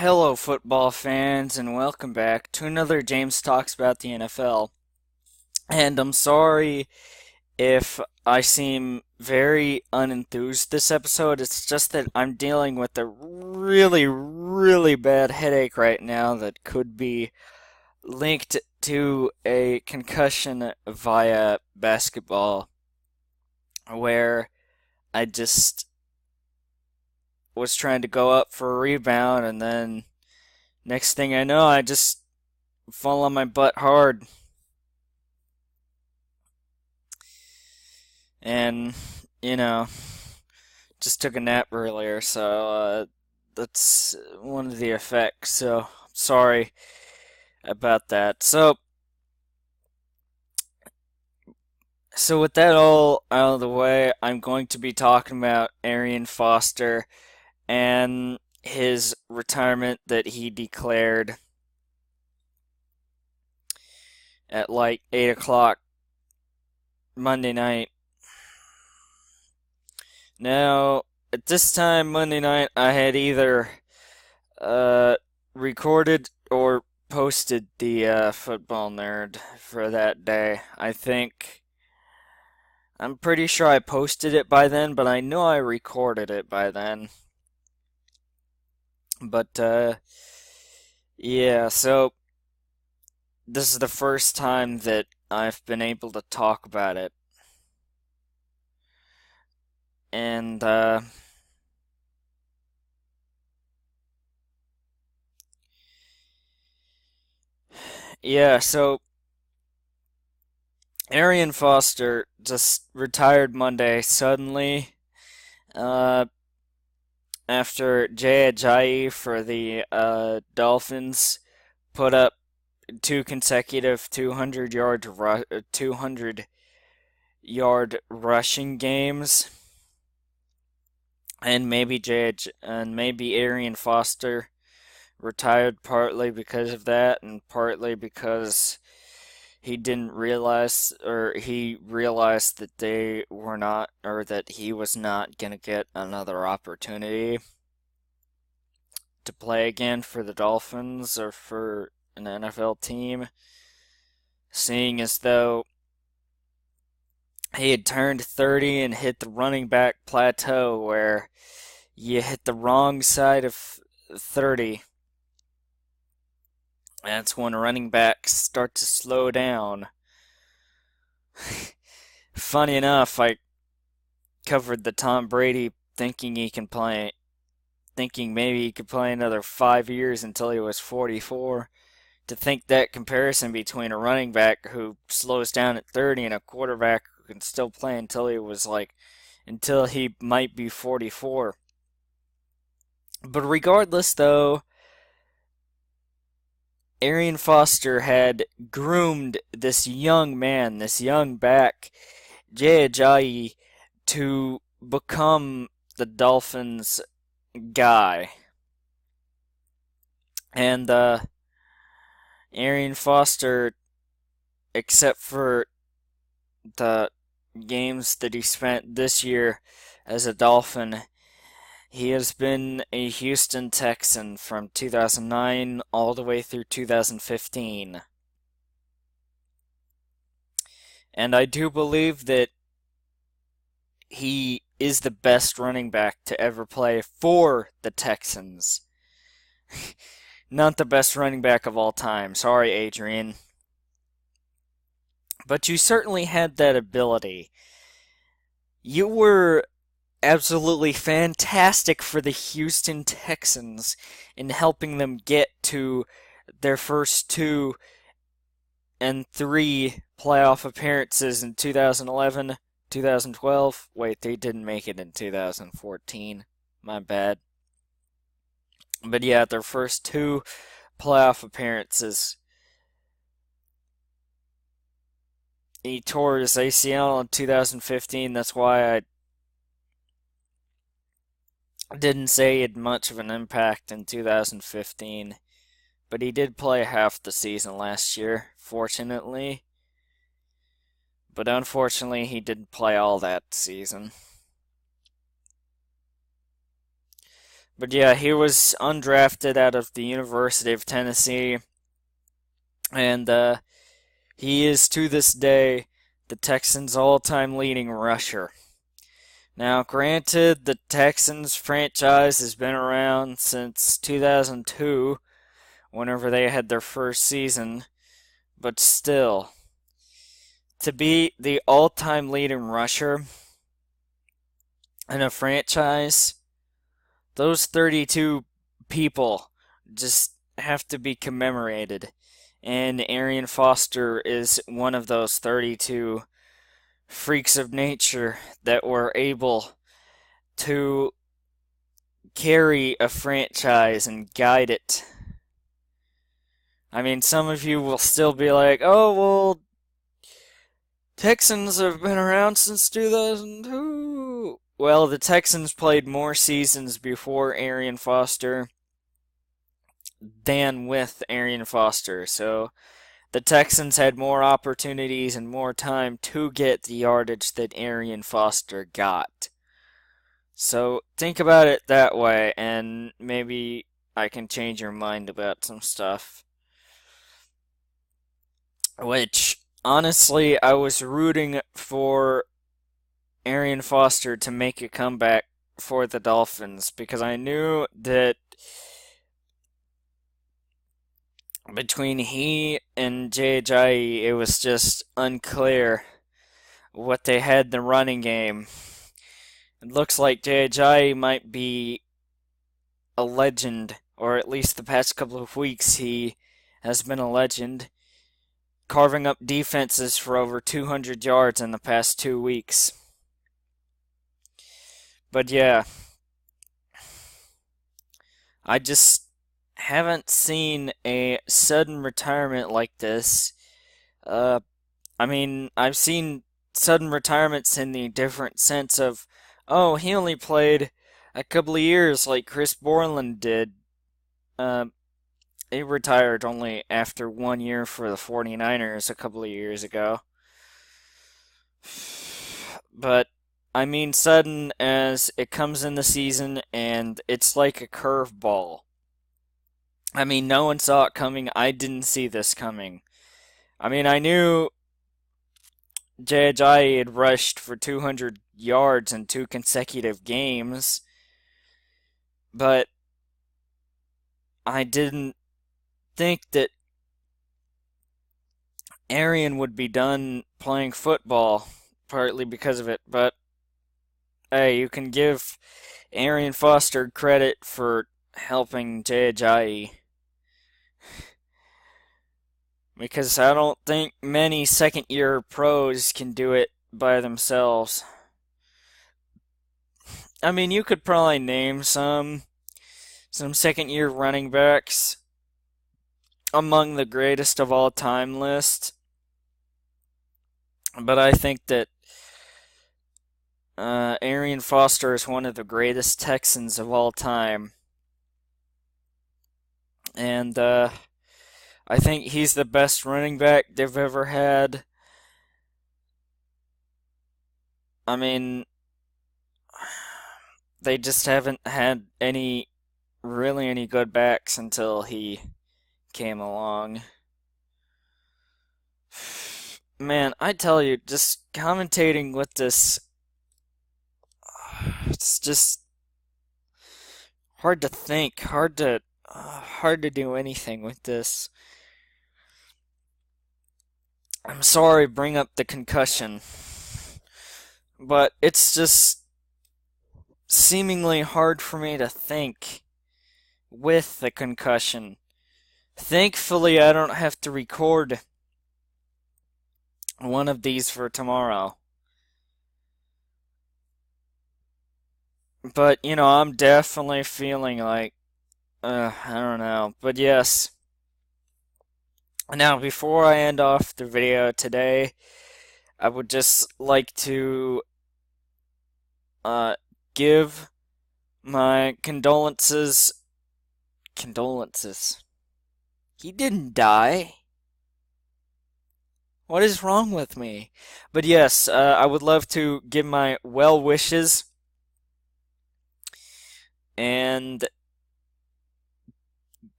Hello, football fans, and welcome back to another James Talks About the NFL. And I'm sorry if I seem very unenthused this episode. It's just that I'm dealing with a really, really bad headache right now that could be linked to a concussion via basketball, where I just was trying to go up for a rebound, and then next thing I know, I just fall on my butt hard. And, you know, just took a nap earlier, so that's one of the effects. So, sorry about that. So with that all out of the way, I'm going to be talking about Arian Foster and his retirement that he declared at like 8 o'clock Monday night. Now, at this time Monday night, I had either uh, recorded or posted the football nerd for that day. I'm pretty sure I posted it by then, but I know I recorded it by then. But yeah, so this is the first time that I've been able to talk about it. And yeah, so Arian Foster just retired Monday suddenly. Uh, After Jay Ajayi for the Dolphins put up two consecutive 200 rushing games, and maybe Arian Foster retired partly because of that, and partly because he didn't realize, or he realized that they were not, or that he was not gonna get another opportunity to play again for the Dolphins or for an NFL team, seeing as though he had turned 30 and hit the running back plateau where you hit the wrong side of 30. That's when running backs start to slow down. Funny enough, I covered the Tom Brady thinking maybe he could play another 5 years until he was 44. To think that comparison between a running back who slows down at 30 and a quarterback who can still play until he might be 44. But regardless, though, Arian Foster had groomed this young man, this young back, Jay Ajayi, to become the Dolphins' guy. And Arian Foster, except for the games that he spent this year as a Dolphin, he has been a Houston Texan from 2009 all the way through 2015. And I do believe that he is the best running back to ever play for the Texans. Not the best running back of all time. Sorry, Adrian. But you certainly had that ability. You were absolutely fantastic for the Houston Texans in helping them get to their first two and three playoff appearances in 2011, 2012. Wait, they didn't make it in 2014. My bad. But yeah, their first two playoff appearances. He tore his ACL in 2015. That's why I didn't say he had much of an impact in 2015. But he did play half the season last year, fortunately. But unfortunately, he didn't play all that season. But yeah, he was undrafted out of the University of Tennessee, and he is to this day the Texans' all-time leading rusher. Now, granted, the Texans franchise has been around since 2002, whenever they had their first season, but still, to be the all-time leading rusher in a franchise, those 32 people just have to be commemorated. And Arian Foster is one of those 32 freaks of nature that were able to carry a franchise and guide it. I mean, some of you will still be like, oh, well, Texans have been around since 2002. Well, the Texans played more seasons before Arian Foster than with Arian Foster, so the Texans had more opportunities and more time to get the yardage that Arian Foster got. So think about it that way, and maybe I can change your mind about some stuff. Which, honestly, I was rooting for Arian Foster to make a comeback for the Dolphins because I knew that between he and Jay, it was just unclear what they had in the running game. It looks like Jay might be a legend, or at least the past couple of weeks he has been a legend, carving up defenses for over 200 yards in the past 2 weeks. But yeah, I just haven't seen a sudden retirement like this. Uh, I mean, I've seen sudden retirements in the different sense of, oh, he only played a couple of years like Chris Borland did. Uh, he retired only after 1 year for the 49ers a couple of years ago. But I mean sudden as it comes in the season and it's like a curveball. I mean, no one saw it coming. I didn't see this coming. I mean, I knew Jay had rushed for 200 yards in 2 consecutive games, but I didn't think that Arian would be done playing football, partly because of it. But hey, you can give Arian Foster credit for helping Jay. Because I don't think many second year pros can do it by themselves. I mean, you could probably name some second year running backs among the greatest of all time list, but I think that Arian Foster is one of the greatest Texans of all time, and I think he's the best running back they've ever had. I mean, they just haven't had any good backs until he came along. Man, I tell you, just commentating with this, it's just hard to think, hard to do anything with this. I'm sorry, bring up the concussion, but it's just seemingly hard for me to think with the concussion. Thankfully, I don't have to record one of these for tomorrow. But, I'm definitely feeling like, I don't know. But yes. Now, before I end off the video today, I would just like to uh, give my condolences. Condolences. He didn't die. What is wrong with me? But yes, I would love to give my well wishes and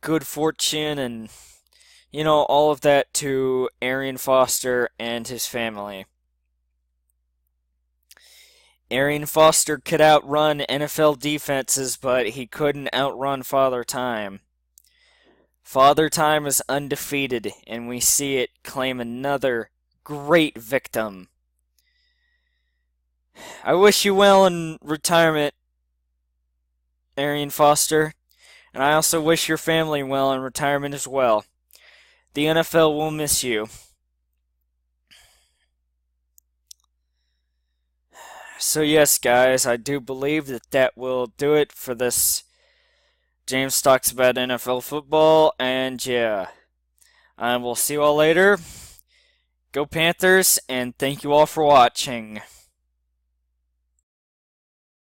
good fortune and, all of that to Arian Foster and his family. Arian Foster could outrun NFL defenses, but he couldn't outrun Father Time. Father Time is undefeated, and we see it claim another great victim. I wish you well in retirement, Arian Foster, and I also wish your family well in retirement as well. The NFL will miss you. So yes, guys, I do believe that will do it for this James Talks About NFL Football, and yeah, we'll see you all later. Go Panthers, and thank you all for watching.